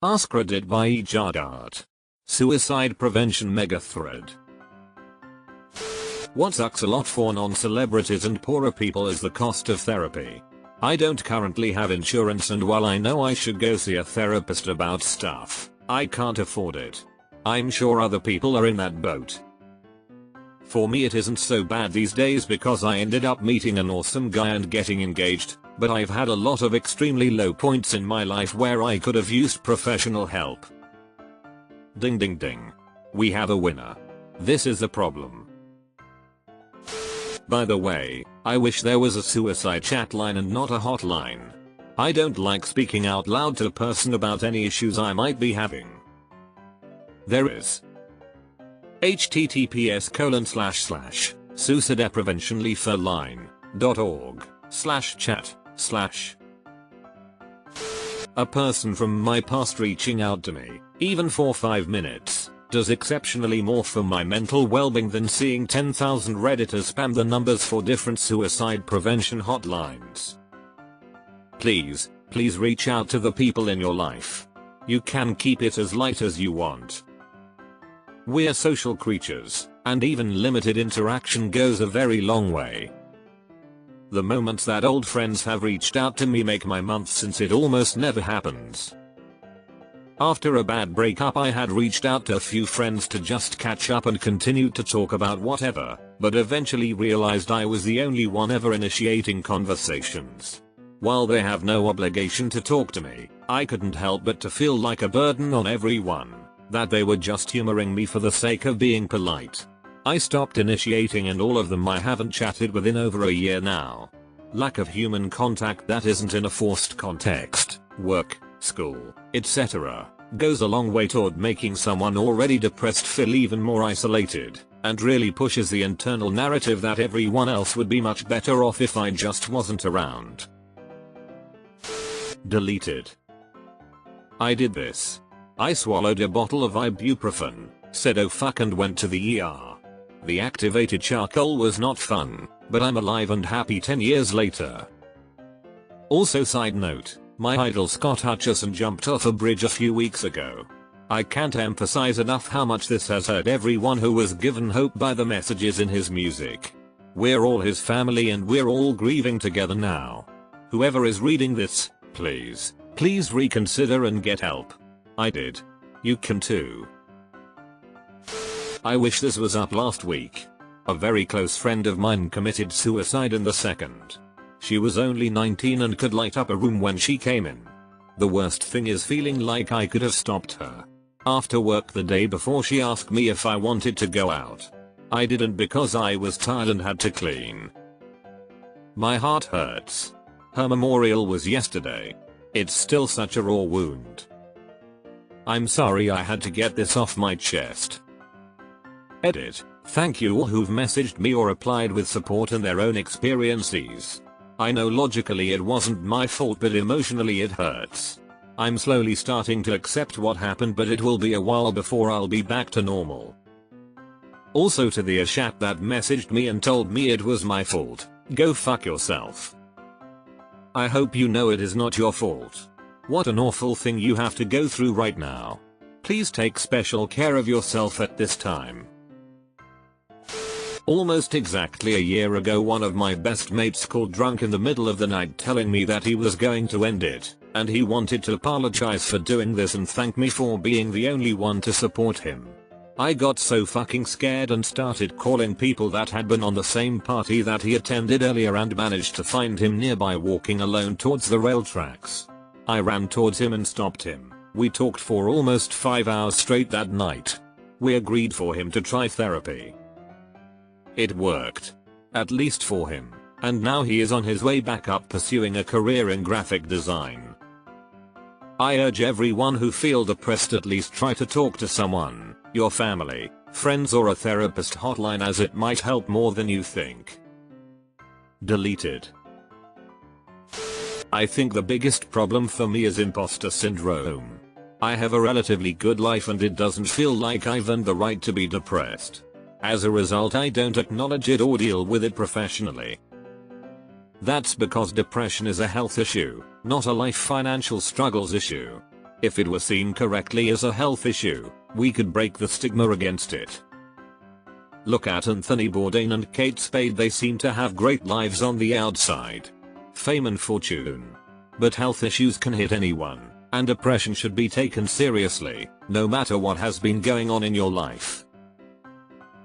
Ask Reddit by Ejardart. Suicide prevention Megathread. What sucks a lot for non-celebrities and poorer people is the cost of therapy. I don't currently have insurance, and while I know I should go see a therapist about stuff, I can't afford it. I'm sure other people are in that boat. For me it isn't so bad these days because I ended up meeting an awesome guy and getting engaged, but I've had a lot of extremely low points in my life where I could have used professional help. Ding ding ding. We have a winner. This is the problem. By the way, I wish there was a suicide chat line and not a hotline. I don't like speaking out loud to a person about any issues I might be having. There is. https://suicidepreventionleafline.org/chat/ A person from my past reaching out to me, even for 5 minutes, does exceptionally more for my mental well-being than seeing 10,000 redditors spam the numbers for different suicide prevention hotlines. Please reach out to the people in your life. You can keep it as light as you want. We're social creatures, and even limited interaction goes a very long way. The moments that old friends have reached out to me make my month, since it almost never happens. After a bad breakup I had reached out to a few friends to just catch up and continued to talk about whatever, but eventually realized I was the only one ever initiating conversations. While they have no obligation to talk to me, I couldn't help but to feel like a burden on everyone, that they were just humoring me for the sake of being polite. I stopped initiating, and all of them I haven't chatted with in over a year now. Lack of human contact that isn't in a forced context, work, school, etc., goes a long way toward making someone already depressed feel even more isolated, and really pushes the internal narrative that everyone else would be much better off if I just wasn't around. Deleted. I did this. I swallowed a bottle of ibuprofen, said oh fuck, and went to the ER. The activated charcoal was not fun, but I'm alive and happy 10 years later. Also, side note, my idol Scott Hutcherson jumped off a bridge a few weeks ago. I can't emphasize enough how much this has hurt everyone who was given hope by the messages in his music. We're all his family and we're all grieving together now. Whoever is reading this, please reconsider and get help. I did. You can too. I wish this was up last week. A very close friend of mine committed suicide in the second. She was only 19 and could light up a room when she came in. The worst thing is feeling like I could have stopped her. After work the day before, she asked me if I wanted to go out. I didn't because I was tired and had to clean. My heart hurts. Her memorial was yesterday. It's still such a raw wound. I'm sorry I had to get this off my chest. Edit. Thank you all who've messaged me or replied with support and their own experiences. I know logically it wasn't my fault, but emotionally it hurts. I'm slowly starting to accept what happened, but it will be a while before I'll be back to normal. Also, to the Ashat that messaged me and told me it was my fault, go fuck yourself. I hope you know it is not your fault. What an awful thing you have to go through right now. Please take special care of yourself at this time. Almost exactly a year ago, one of my best mates called drunk in the middle of the night telling me that he was going to end it, and he wanted to apologize for doing this and thank me for being the only one to support him. I got so fucking scared and started calling people that had been on the same party that he attended earlier and managed to find him nearby walking alone towards the rail tracks. I ran towards him and stopped him. We talked for almost 5 hours straight that night. We agreed for him to try therapy. It worked. At least for him. And now he is on his way back up pursuing a career in graphic design. I urge everyone who feel depressed at least try to talk to someone, your family, friends, or a therapist hotline, as it might help more than you think. Deleted. I think the biggest problem for me is imposter syndrome. I have a relatively good life and it doesn't feel like I've earned the right to be depressed. As a result, I don't acknowledge it or deal with it professionally. That's because depression is a health issue, not a life financial struggles issue. If it were seen correctly as a health issue, we could break the stigma against it. Look at Anthony Bourdain and Kate Spade, they seem to have great lives on the outside. Fame and fortune. But health issues can hit anyone, and depression should be taken seriously, no matter what has been going on in your life.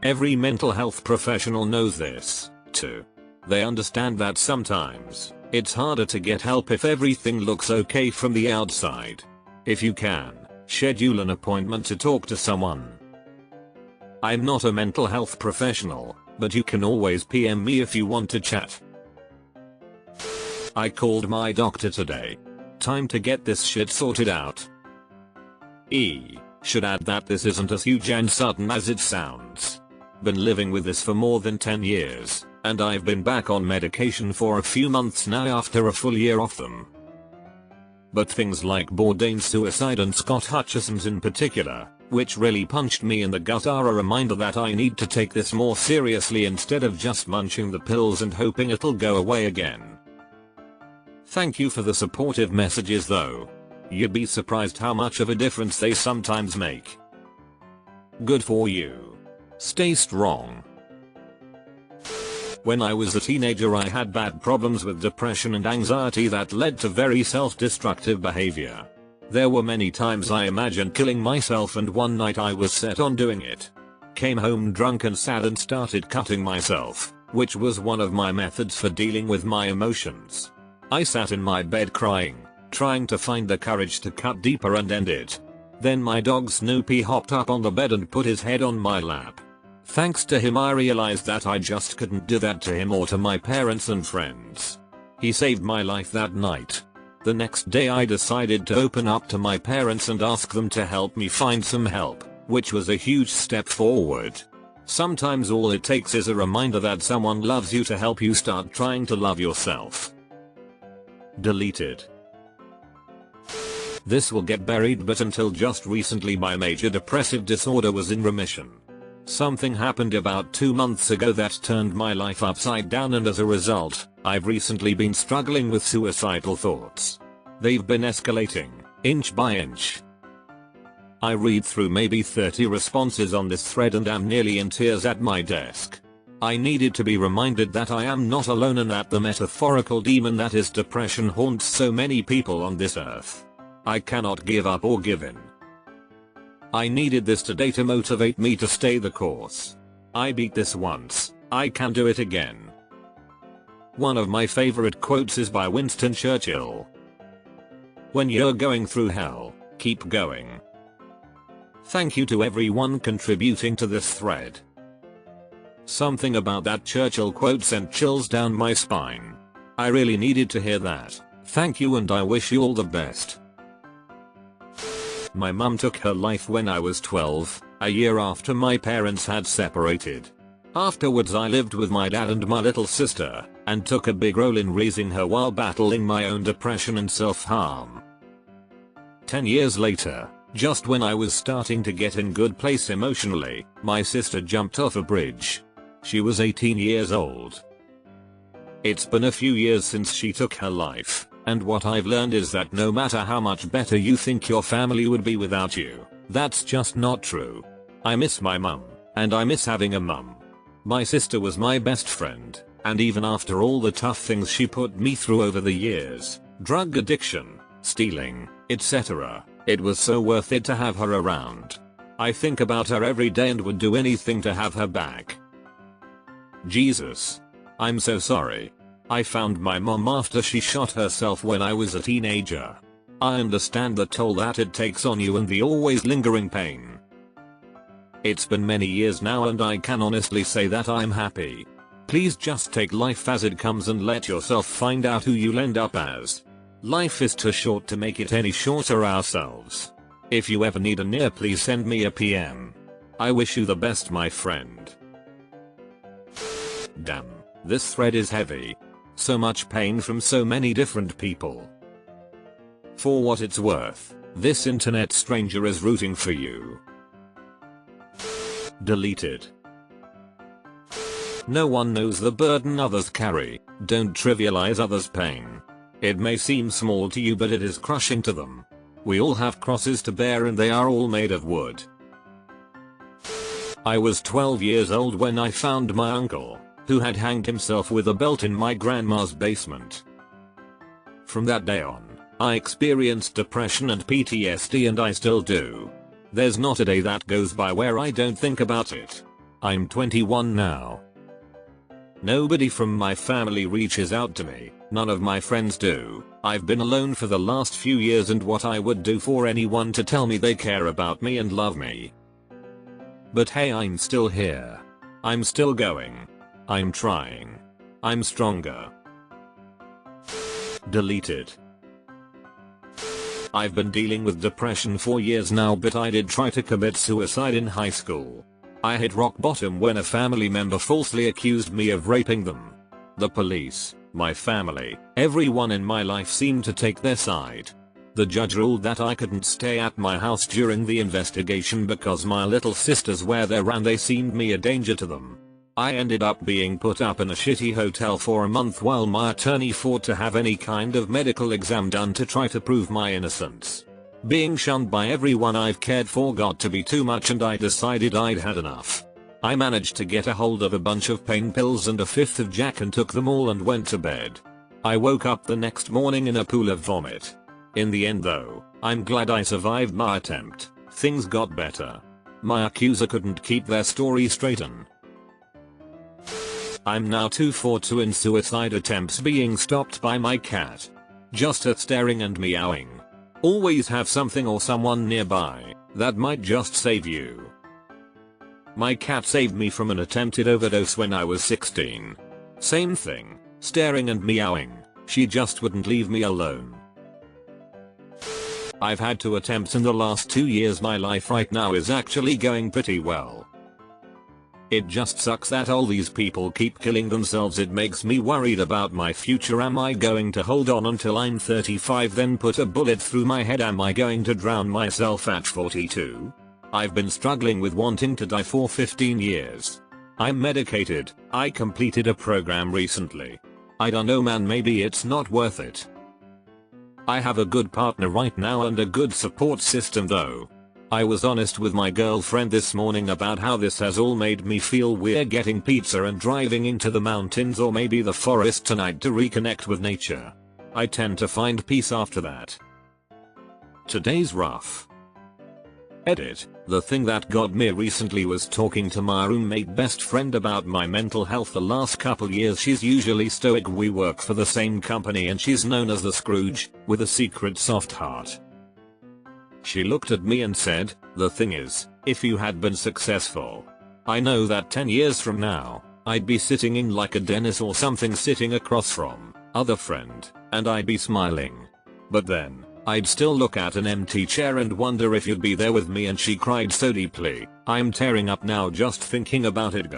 Every mental health professional knows this, too. They understand that sometimes, it's harder to get help if everything looks okay from the outside. If you can, schedule an appointment to talk to someone. I'm not a mental health professional, but you can always PM me if you want to chat. I called my doctor today. Time to get this shit sorted out. Should add that this isn't as huge and sudden as it sounds. Been living with this for more than 10 years, and I've been back on medication for a few months now after a full year off them. But things like Bourdain's suicide and Scott Hutchison's in particular, which really punched me in the gut, are a reminder that I need to take this more seriously instead of just munching the pills and hoping it'll go away again. Thank you for the supportive messages though. You'd be surprised how much of a difference they sometimes make. Good for you. Stay strong. When I was a teenager, I had bad problems with depression and anxiety that led to very self-destructive behavior. There were many times I imagined killing myself, and one night I was set on doing it. Came home drunk and sad and started cutting myself, which was one of my methods for dealing with my emotions. I sat in my bed crying, trying to find the courage to cut deeper and end it. Then my dog Snoopy hopped up on the bed and put his head on my lap. Thanks to him I realized that I just couldn't do that to him or to my parents and friends. He saved my life that night. The next day I decided to open up to my parents and ask them to help me find some help, which was a huge step forward. Sometimes all it takes is a reminder that someone loves you to help you start trying to love yourself. Deleted. This will get buried, but until just recently my major depressive disorder was in remission. Something happened about 2 months ago that turned my life upside down, and as a result, I've recently been struggling with suicidal thoughts. They've been escalating, inch by inch. I read through maybe 30 responses on this thread and am nearly in tears at my desk. I needed to be reminded that I am not alone and that the metaphorical demon that is depression haunts so many people on this earth. I cannot give up or give in. I needed this today to motivate me to stay the course. I beat this once, I can do it again. One of my favorite quotes is by Winston Churchill. When you're going through hell, keep going. Thank you to everyone contributing to this thread. Something about that Churchill quote sent chills down my spine. I really needed to hear that. Thank you, and I wish you all the best. My mum took her life when I was 12, a year after my parents had separated. Afterwards I lived with my dad and my little sister, and took a big role in raising her while battling my own depression and self-harm. 10 years later, just when I was starting to get in good place emotionally, my sister jumped off a bridge. She was 18 years old. It's been a few years since she took her life, and what I've learned is that no matter how much better you think your family would be without you, that's just not true. I miss my mum, and I miss having a mum. My sister was my best friend, and even after all the tough things she put me through over the years, drug addiction, stealing, etc., it was so worth it to have her around. I think about her every day and would do anything to have her back. Jesus. I'm so sorry. I found my mom after she shot herself when I was a teenager. I understand the toll that it takes on you and the always lingering pain. It's been many years now and I can honestly say that I'm happy. Please just take life as it comes and let yourself find out who you'll end up as. Life is too short to make it any shorter ourselves. If you ever need an ear, please send me a PM. I wish you the best, my friend. Damn, this thread is heavy. So much pain from so many different people. For what it's worth, this internet stranger is rooting for you. Deleted. No one knows the burden others carry. Don't trivialize others' pain. It may seem small to you, but it is crushing to them. We all have crosses to bear and they are all made of wood. I was 12 years old when I found my uncle, who had hanged himself with a belt in my grandma's basement. From that day on, I experienced depression and PTSD, and I still do. There's not a day that goes by where I don't think about it. I'm 21 now. Nobody from my family reaches out to me, none of my friends do. I've been alone for the last few years, and what I would do for anyone to tell me they care about me and love me. But hey, I'm still here. I'm still going. I'm trying. I'm stronger. Deleted. I've been dealing with depression for years now, but I did try to commit suicide in high school. I hit rock bottom when a family member falsely accused me of raping them. The police, my family, everyone in my life seemed to take their side. The judge ruled that I couldn't stay at my house during the investigation because my little sisters were there and they seemed me a danger to them. I ended up being put up in a shitty hotel for a month while my attorney fought to have any kind of medical exam done to try to prove my innocence. Being shunned by everyone I've cared for got to be too much, and I decided I'd had enough. I managed to get a hold of a bunch of pain pills and a fifth of Jack and took them all and went to bed. I woke up the next morning in a pool of vomit. In the end though, I'm glad I survived my attempt. Things got better. My accuser couldn't keep their story straight. I'm now 2 for 2 in suicide attempts, being stopped by my cat. Just her staring and meowing. Always have something or someone nearby that might just save you. My cat saved me from an attempted overdose when I was 16. Same thing, staring and meowing. She just wouldn't leave me alone. I've had 2 attempts in the last 2 years. My life right now is actually going pretty well. It just sucks that all these people keep killing themselves. It makes me worried about my future. Am I going to hold on until I'm 35 then put a bullet through my head? Am I going to drown myself at 42? I've been struggling with wanting to die for 15 years. I'm medicated. I completed a program recently. I don't know man, maybe it's not worth it. I have a good partner right now and a good support system though. I was honest with my girlfriend this morning about how this has all made me feel we're getting pizza and driving into the mountains or maybe the forest tonight to reconnect with nature. I tend to find peace after that. Today's rough. Edit. The thing that got me recently was talking to my roommate best friend about my mental health the last couple years. She's usually stoic. We work for the same company and she's known as the Scrooge, with a secret soft heart. She looked at me and said, "The thing is, if you had been successful, I know that 10 years from now, I'd be sitting in like a Dennis or something sitting across from other friend, and I'd be smiling. But then, I'd still look at an empty chair and wonder if you'd be there with me." And she cried so deeply, I'm tearing up now just thinking about it.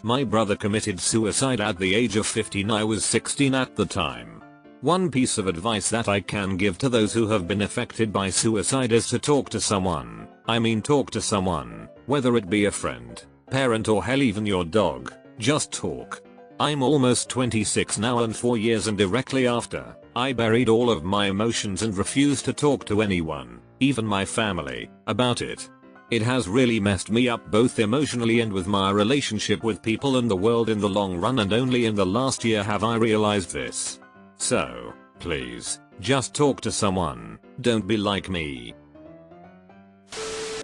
My brother committed suicide at the age of 15. I was 16 at the time. One piece of advice that I can give to those who have been affected by suicide is to talk to someone. I mean talk to someone, whether it be a friend, parent or hell even your dog. Just talk. I'm almost 26 now, and 4 years and directly after, I buried all of my emotions and refused to talk to anyone, even my family, about it. It has really messed me up both emotionally and with my relationship with people and the world in the long run, and only in the last year have I realized this. So, please, just talk to someone, don't be like me.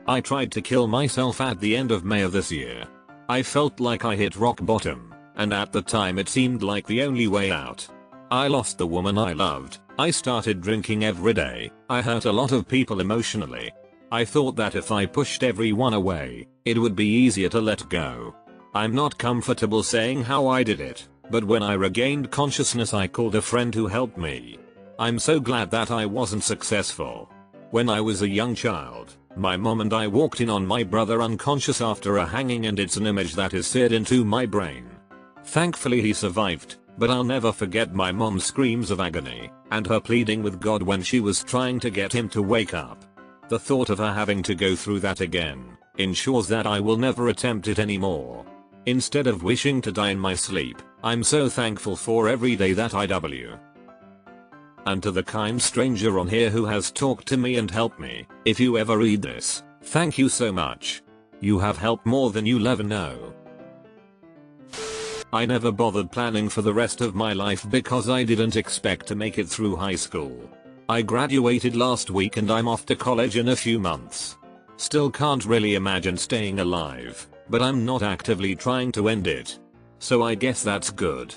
I tried to kill myself at the end of May of this year. I felt like I hit rock bottom, and at the time it seemed like the only way out. I lost the woman I loved, I started drinking every day, I hurt a lot of people emotionally. I thought that if I pushed everyone away, it would be easier to let go. I'm not comfortable saying how I did it, but when I regained consciousness I called a friend who helped me. I'm so glad that I wasn't successful. When I was a young child, my mom and I walked in on my brother unconscious after a hanging, and it's an image that is seared into my brain. Thankfully he survived, but I'll never forget my mom's screams of agony, and her pleading with God when she was trying to get him to wake up. The thought of her having to go through that again ensures that I will never attempt it anymore. Instead of wishing to die in my sleep, I'm so thankful for every day that I W. And to the kind stranger on here who has talked to me and helped me, if you ever read this, thank you so much. You have helped more than you'll ever know. I never bothered planning for the rest of my life because I didn't expect to make it through high school. I graduated last week and I'm off to college in a few months. Still can't really imagine staying alive, but I'm not actively trying to end it. So I guess that's good.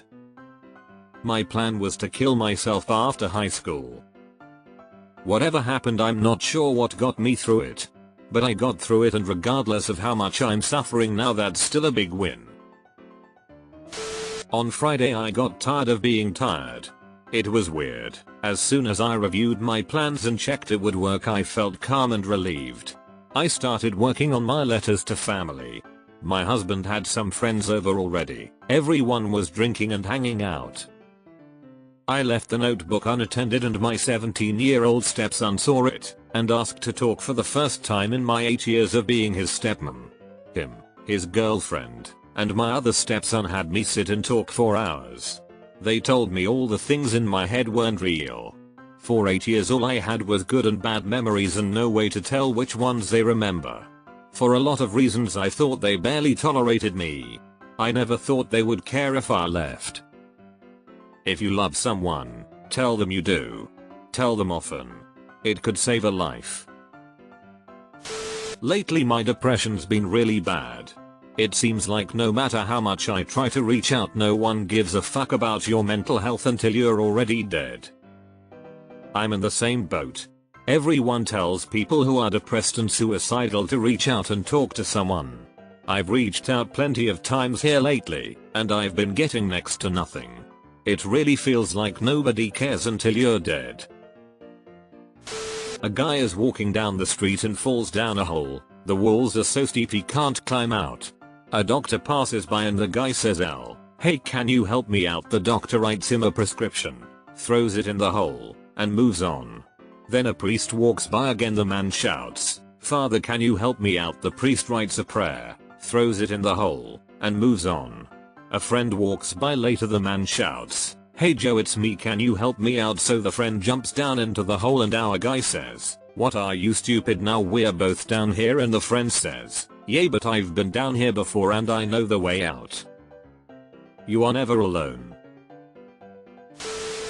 My plan was to kill myself after high school. Whatever happened, I'm not sure what got me through it. But I got through it, and regardless of how much I'm suffering now, that's still a big win. On Friday I got tired of being tired. It was weird. As soon as I reviewed my plans and checked it would work, I felt calm and relieved. I started working on my letters to family. My husband had some friends over already. Everyone was drinking and hanging out. I left the notebook unattended and my 17-year-old stepson saw it and asked to talk for the first time in my 8 years of being his stepmom. Him, his girlfriend, and my other stepson had me sit and talk for hours. They told me all the things in my head weren't real. For 8 years all I had was good and bad memories and no way to tell which ones they remember. For a lot of reasons I thought they barely tolerated me. I never thought they would care if I left. If you love someone, tell them you do. Tell them often. It could save a life. Lately my depression's been really bad. It seems like no matter how much I try to reach out, no one gives a fuck about your mental health until you're already dead. I'm in the same boat. Everyone tells people who are depressed and suicidal to reach out and talk to someone. I've reached out plenty of times here lately, and I've been getting next to nothing. It really feels like nobody cares until you're dead. A guy is walking down the street and falls down a hole. The walls are so steep he can't climb out. A doctor passes by and the guy says, "Hey, can you help me out?" The doctor writes him a prescription, throws it in the hole, and moves on. Then a priest walks by again. The man shouts, "Father, can you help me out?" The priest writes a prayer, throws it in the hole, and moves on. A friend walks by later. The man shouts, "Hey Joe, it's me, can you help me out?" So the friend jumps down into the hole and our guy says, "What, are you stupid? Now we're both down here." And the friend says, "Yeah, but I've been down here before and I know the way out." You are never alone.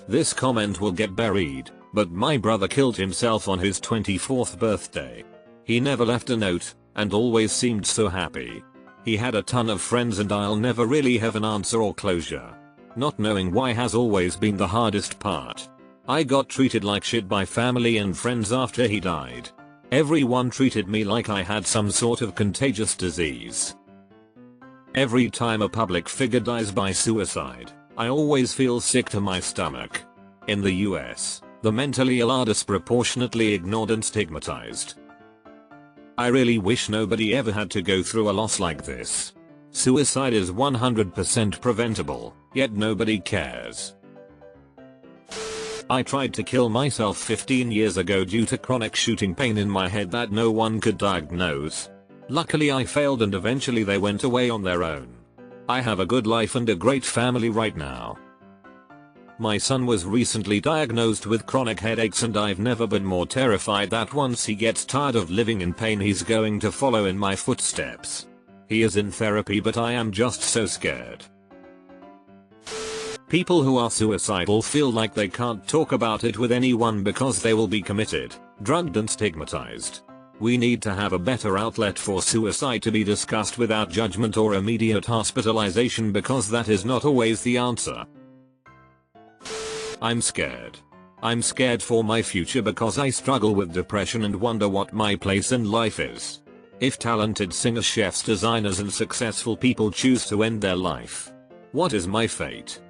This comment will get buried, but my brother killed himself on his 24th birthday. He never left a note, and always seemed so happy. He had a ton of friends and I'll never really have an answer or closure. Not knowing why has always been the hardest part. I got treated like shit by family and friends after he died. Everyone treated me like I had some sort of contagious disease. Every time a public figure dies by suicide, I always feel sick to my stomach. In the US, the mentally ill are disproportionately ignored and stigmatized. I really wish nobody ever had to go through a loss like this. Suicide is 100% preventable, yet nobody cares. I tried to kill myself 15 years ago due to chronic shooting pain in my head that no one could diagnose. Luckily I failed and eventually they went away on their own. I have a good life and a great family right now. My son was recently diagnosed with chronic headaches and I've never been more terrified that once he gets tired of living in pain he's going to follow in my footsteps. He is in therapy but I am just so scared. People who are suicidal feel like they can't talk about it with anyone because they will be committed, drugged and stigmatized. We need to have a better outlet for suicide to be discussed without judgment or immediate hospitalization because that is not always the answer. I'm scared. I'm scared for my future because I struggle with depression and wonder what my place in life is. If talented singers, chefs, designers and successful people choose to end their life, what is my fate?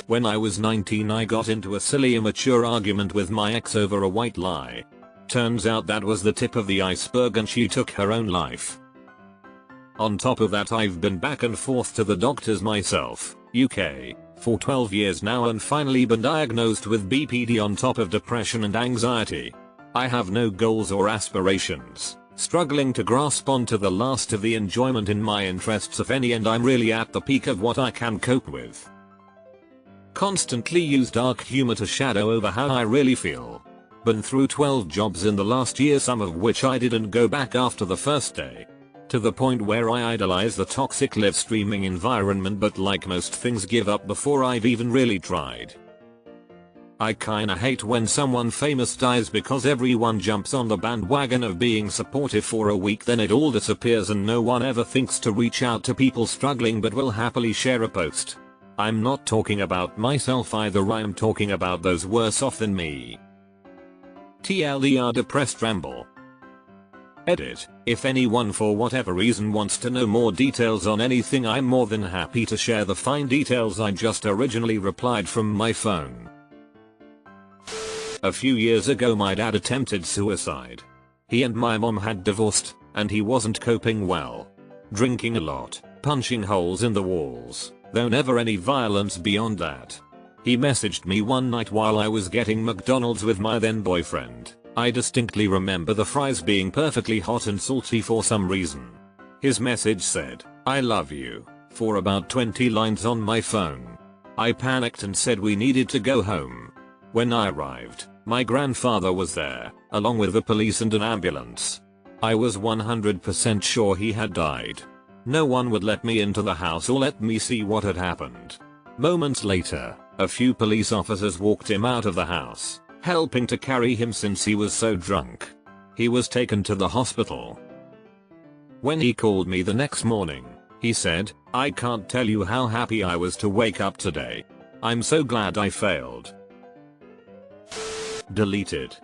When I was 19 I got into a silly immature argument with my ex over a white lie. Turns out that was the tip of the iceberg and she took her own life. On top of that I've been back and forth to the doctors myself, UK, for 12 years now and finally been diagnosed with BPD on top of depression and anxiety. I have no goals or aspirations, struggling to grasp onto the last of the enjoyment in my interests if any, and I'm really at the peak of what I can cope with. Constantly use dark humor to shadow over how I really feel. Been through 12 jobs in the last year, some of which I didn't go back after the first day. To the point where I idolize the toxic live streaming environment, but like most things give up before I've even really tried. I kinda hate when someone famous dies because everyone jumps on the bandwagon of being supportive for a week, then it all disappears and no one ever thinks to reach out to people struggling but will happily share a post. I'm not talking about myself either, I'm talking about those worse off than me. TLDR depressed ramble. Edit. If anyone for whatever reason wants to know more details on anything, I'm more than happy to share the fine details. I just originally replied from my phone. A few years ago my dad attempted suicide. He and my mom had divorced, and he wasn't coping well. Drinking a lot, punching holes in the walls, though never any violence beyond that. He messaged me one night while I was getting McDonald's with my then boyfriend. I distinctly remember the fries being perfectly hot and salty for some reason. His message said, "I love you," for about 20 lines on my phone. I panicked and said we needed to go home. When I arrived, my grandfather was there, along with the police and an ambulance. I was 100% sure he had died. No one would let me into the house or let me see what had happened. Moments later, a few police officers walked him out of the house, helping to carry him since he was so drunk. He was taken to the hospital. When he called me the next morning, he said, "I can't tell you how happy I was to wake up today. I'm so glad I failed." Deleted.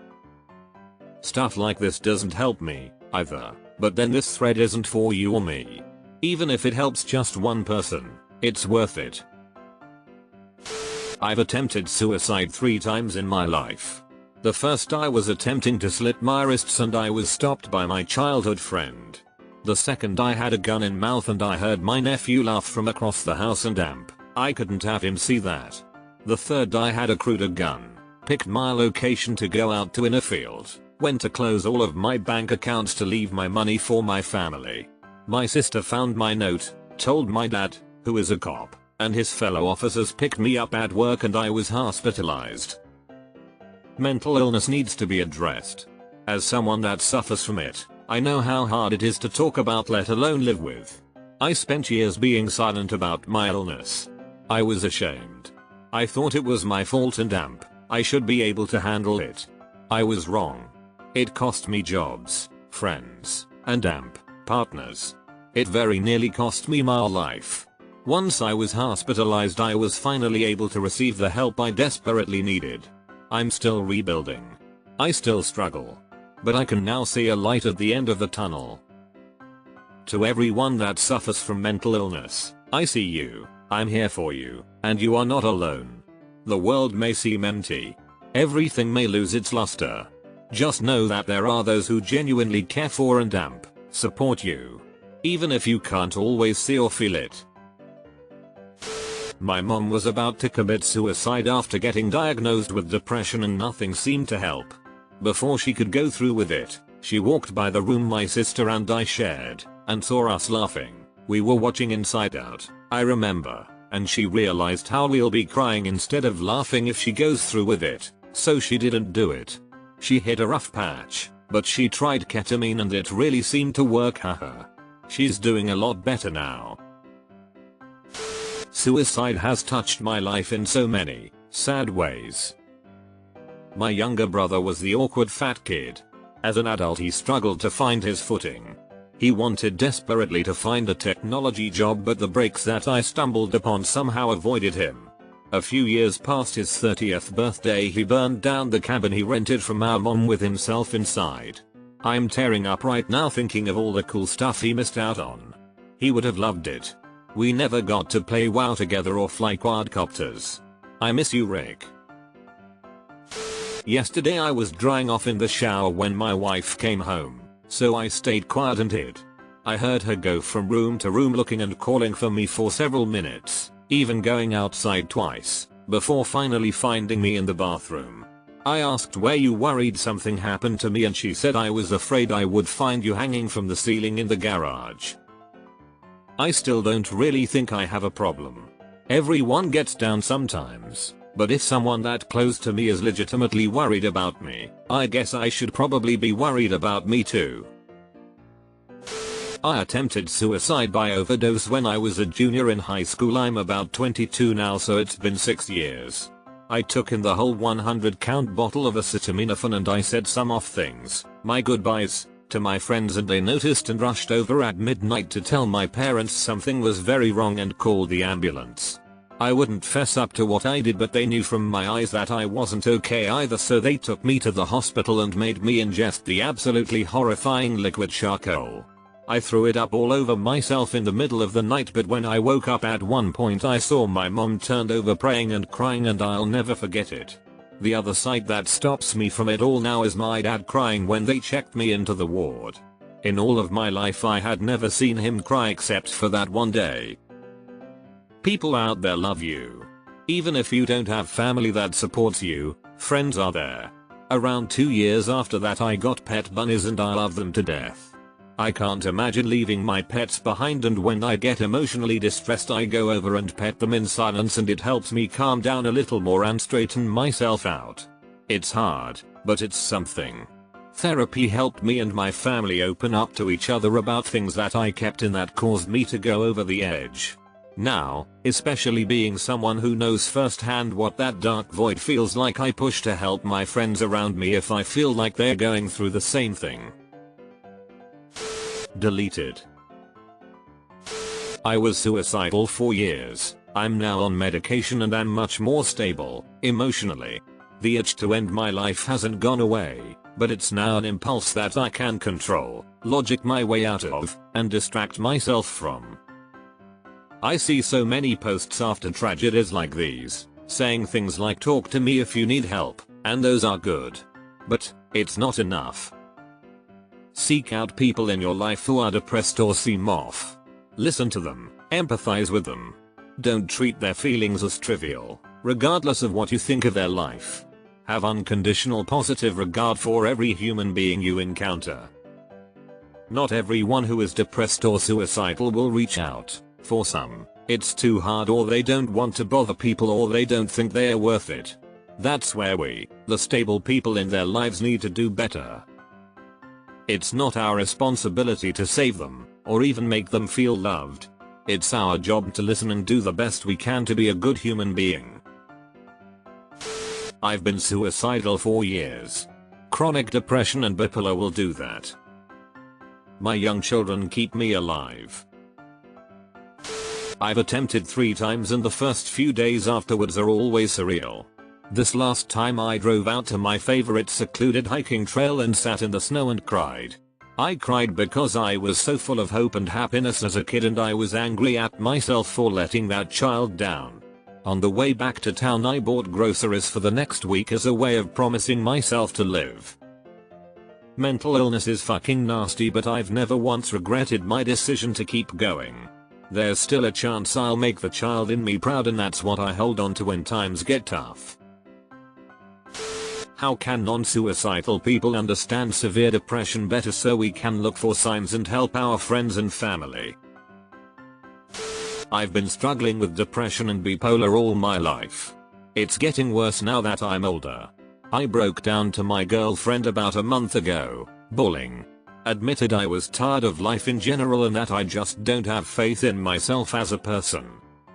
Stuff like this doesn't help me, either, but then this thread isn't for you or me. Even if it helps just one person, it's worth it. I've attempted suicide 3 times in my life. The first I was attempting to slit my wrists and I was stopped by my childhood friend. The second I had a gun in mouth and I heard my nephew laugh from across the house and I couldn't have him see that. The third I had accrued a gun, picked my location to go out to in a field, went to close all of my bank accounts to leave my money for my family. My sister found my note, told my dad, who is a cop, and his fellow officers picked me up at work and I was hospitalized. Mental illness needs to be addressed. As someone that suffers from it, I know how hard it is to talk about, let alone live with. I spent years being silent about my illness. I was ashamed. I thought it was my fault and I should be able to handle it. I was wrong. It cost me jobs, friends, and partners. It very nearly cost me my life. Once I was hospitalized, I was finally able to receive the help I desperately needed. I'm still rebuilding. I still struggle. But I can now see a light at the end of the tunnel. To everyone that suffers from mental illness, I see you, I'm here for you, and you are not alone. The world may seem empty. Everything may lose its luster. Just know that there are those who genuinely care for and support you. Even if you can't always see or feel it. My mom was about to commit suicide after getting diagnosed with depression and nothing seemed to help. Before she could go through with it, she walked by the room my sister and I shared, and saw us laughing. We were watching Inside Out, I remember, and she realized how we'll be crying instead of laughing if she goes through with it, so she didn't do it. She hit a rough patch, but she tried ketamine and it really seemed to work, haha. She's doing a lot better now. Suicide has touched my life in so many sad ways. My younger brother was the awkward fat kid. As an adult he struggled to find his footing. He wanted desperately to find a technology job, but the breaks that I stumbled upon somehow avoided him. A few years past his 30th birthday he burned down the cabin he rented from our mom with himself inside. I'm tearing up right now thinking of all the cool stuff he missed out on. He would have loved it. We never got to play WoW together or fly quadcopters. I miss you, Rick. Yesterday I was drying off in the shower when my wife came home, so I stayed quiet and hid. I heard her go from room to room looking and calling for me for several minutes, even going outside twice, before finally finding me in the bathroom. I asked, "Were you worried something happened to me?" and she said, "I was afraid I would find you hanging from the ceiling in the garage." I still don't really think I have a problem. Everyone gets down sometimes, but if someone that close to me is legitimately worried about me, I guess I should probably be worried about me too. I attempted suicide by overdose when I was a junior in high school. I'm about 22 now, so it's been 6 years. I took in the whole 100 count bottle of acetaminophen and I said some off things, my goodbyes, to my friends, and they noticed and rushed over at midnight to tell my parents something was very wrong and called the ambulance. I wouldn't fess up to what I did, but they knew from my eyes that I wasn't okay either, so they took me to the hospital and made me ingest the absolutely horrifying liquid charcoal. I threw it up all over myself in the middle of the night, but when I woke up at one point I saw my mom turned over praying and crying, and I'll never forget it. The other side that stops me from it all now is my dad crying when they checked me into the ward. In all of my life I had never seen him cry except for that one day. People out there love you. Even if you don't have family that supports you, friends are there. Around 2 years after that I got pet bunnies and I love them to death. I can't imagine leaving my pets behind, and when I get emotionally distressed I go over and pet them in silence, and it helps me calm down a little more and straighten myself out. It's hard, but it's something. Therapy helped me and my family open up to each other about things that I kept in that caused me to go over the edge. Now, especially being someone who knows firsthand what that dark void feels like, I push to help my friends around me if I feel like they're going through the same thing. Deleted. I was suicidal for years. I'm now on medication and am much more stable, emotionally. The itch to end my life hasn't gone away, but it's now an impulse that I can control, logic my way out of, and distract myself from. I see so many posts after tragedies like these, saying things like talk to me if you need help, and those are good. But, it's not enough. Seek out people in your life who are depressed or seem off. Listen to them, empathize with them. Don't treat their feelings as trivial, regardless of what you think of their life. Have unconditional positive regard for every human being you encounter. Not everyone who is depressed or suicidal will reach out. For some, it's too hard, or they don't want to bother people, or they don't think they are worth it. That's where we, the stable people in their lives, need to do better. It's not our responsibility to save them, or even make them feel loved. It's our job to listen and do the best we can to be a good human being. I've been suicidal for years. Chronic depression and bipolar will do that. My young children keep me alive. I've attempted 3 times and the first few days afterwards are always surreal. This last time I drove out to my favorite secluded hiking trail and sat in the snow and cried. I cried because I was so full of hope and happiness as a kid, and I was angry at myself for letting that child down. On the way back to town I bought groceries for the next week as a way of promising myself to live. Mental illness is fucking nasty, but I've never once regretted my decision to keep going. There's still a chance I'll make the child in me proud, and that's what I hold on to when times get tough. How can non-suicidal people understand severe depression better so we can look for signs and help our friends and family? I've been struggling with depression and bipolar all my life. It's getting worse now that I'm older. I broke down to my girlfriend about a month ago, bawling. Admitted I was tired of life in general and that I just don't have faith in myself as a person.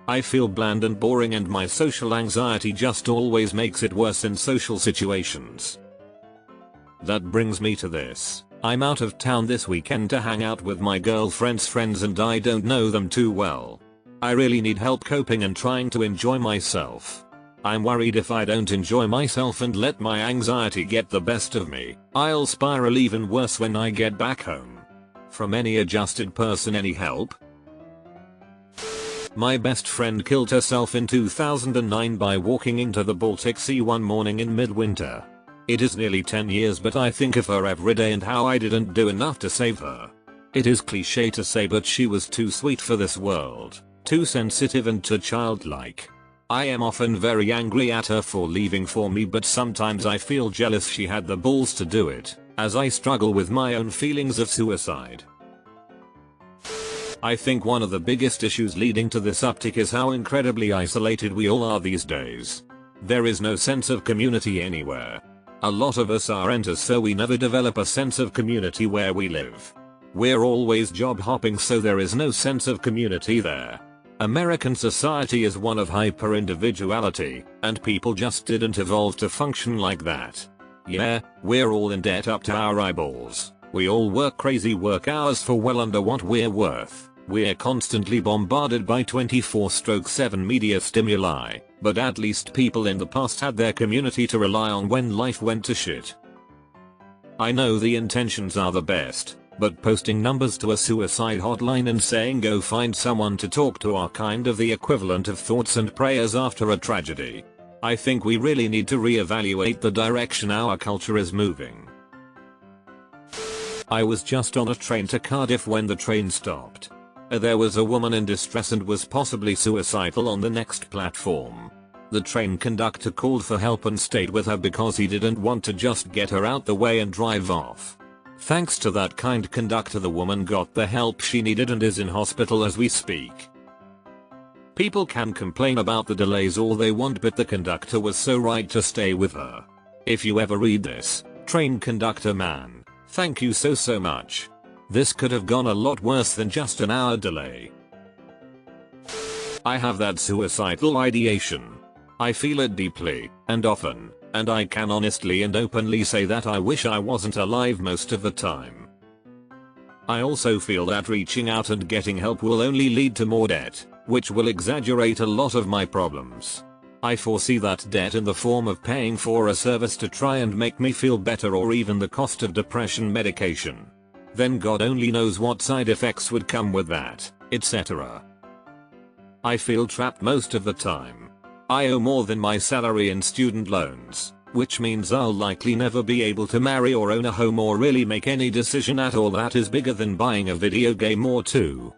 I feel bland and boring, and my social anxiety just always makes it worse in social situations. That brings me to this. I'm out of town this weekend to hang out with my girlfriend's friends and I don't know them too well. I really need help coping and trying to enjoy myself. I'm worried if I don't enjoy myself and let my anxiety get the best of me, I'll spiral even worse when I get back home. From any adjusted person, any help? My best friend killed herself in 2009 by walking into the Baltic Sea one morning in midwinter. It is nearly 10 years, but I think of her every day and how I didn't do enough to save her. It is cliche to say, but she was too sweet for this world, too sensitive and too childlike. I am often very angry at her for leaving for me, but sometimes I feel jealous she had the balls to do it, as I struggle with my own feelings of suicide. I think one of the biggest issues leading to this uptick is how incredibly isolated we all are these days. There is no sense of community anywhere. A lot of us are renters, so we never develop a sense of community where we live. We're always job hopping, so there is no sense of community there. American society is one of hyper individuality, and people just didn't evolve to function like that. Yeah, we're all in debt up to our eyeballs. We all work crazy work hours for well under what we're worth. We're constantly bombarded by 24/7 media stimuli, but at least people in the past had their community to rely on when life went to shit. I know the intentions are the best, but posting numbers to a suicide hotline and saying go find someone to talk to are kind of the equivalent of thoughts and prayers after a tragedy. I think we really need to reevaluate the direction our culture is moving. I was just on a train to Cardiff when the train stopped. There was a woman in distress and was possibly suicidal on the next platform. The train conductor called for help and stayed with her because he didn't want to just get her out the way and drive off. Thanks to that kind conductor, the woman got the help she needed and is in hospital as we speak. People can complain about the delays all they want, but the conductor was so right to stay with her. If you ever read this, train conductor man, thank you so much. This could have gone a lot worse than just an hour delay. I have that suicidal ideation. I feel it deeply, and often, and I can honestly and openly say that I wish I wasn't alive most of the time. I also feel that reaching out and getting help will only lead to more debt, which will exaggerate a lot of my problems. I foresee that debt in the form of paying for a service to try and make me feel better, or even the cost of depression medication. Then God only knows what side effects would come with that, etc. I feel trapped most of the time. I owe more than my salary in student loans, which means I'll likely never be able to marry or own a home or really make any decision at all that is bigger than buying a video game or two.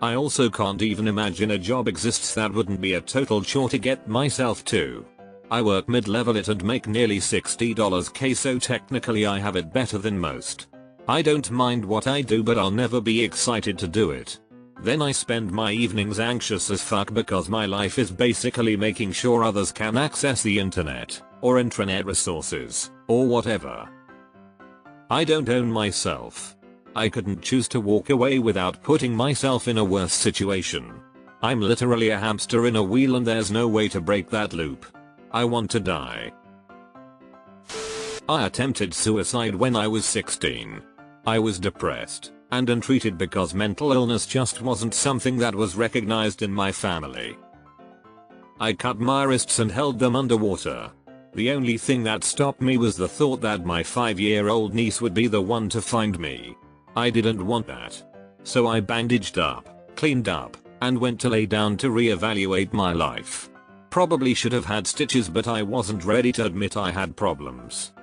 I also can't even imagine a job exists that wouldn't be a total chore to get myself to. I work mid-level it and make nearly $60k, so technically I have it better than most. I don't mind what I do, but I'll never be excited to do it. Then I spend my evenings anxious as fuck because my life is basically making sure others can access the internet, or intranet resources, or whatever. I don't own myself. I couldn't choose to walk away without putting myself in a worse situation. I'm literally a hamster in a wheel and there's no way to break that loop. I want to die. I attempted suicide when I was 16. I was depressed and untreated because mental illness just wasn't something that was recognized in my family. I cut my wrists and held them underwater. The only thing that stopped me was the thought that my 5-year-old niece would be the one to find me. I didn't want that. So I bandaged up, cleaned up, and went to lay down to reevaluate my life. Probably should have had stitches, but I wasn't ready to admit I had problems.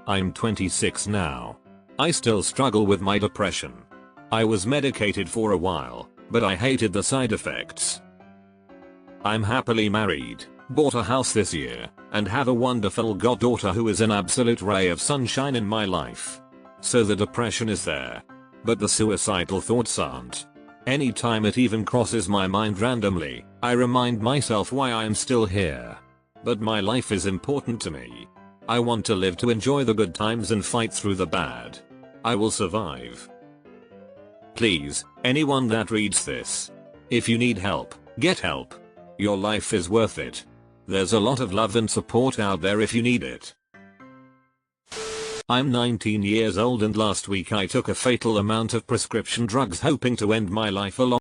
I'm 26 now. I still struggle with my depression. I was medicated for a while, but I hated the side effects. I'm happily married, bought a house this year, and have a wonderful goddaughter who is an absolute ray of sunshine in my life. So the depression is there. But the suicidal thoughts aren't. Anytime it even crosses my mind randomly, I remind myself why I am still here. But my life is important to me. I want to live to enjoy the good times and fight through the bad. I will survive. Please, anyone that reads this, if you need help, get help. Your life is worth it. There's a lot of love and support out there if you need it. I'm 19 years old and last week I took a fatal amount of prescription drugs hoping to end my life along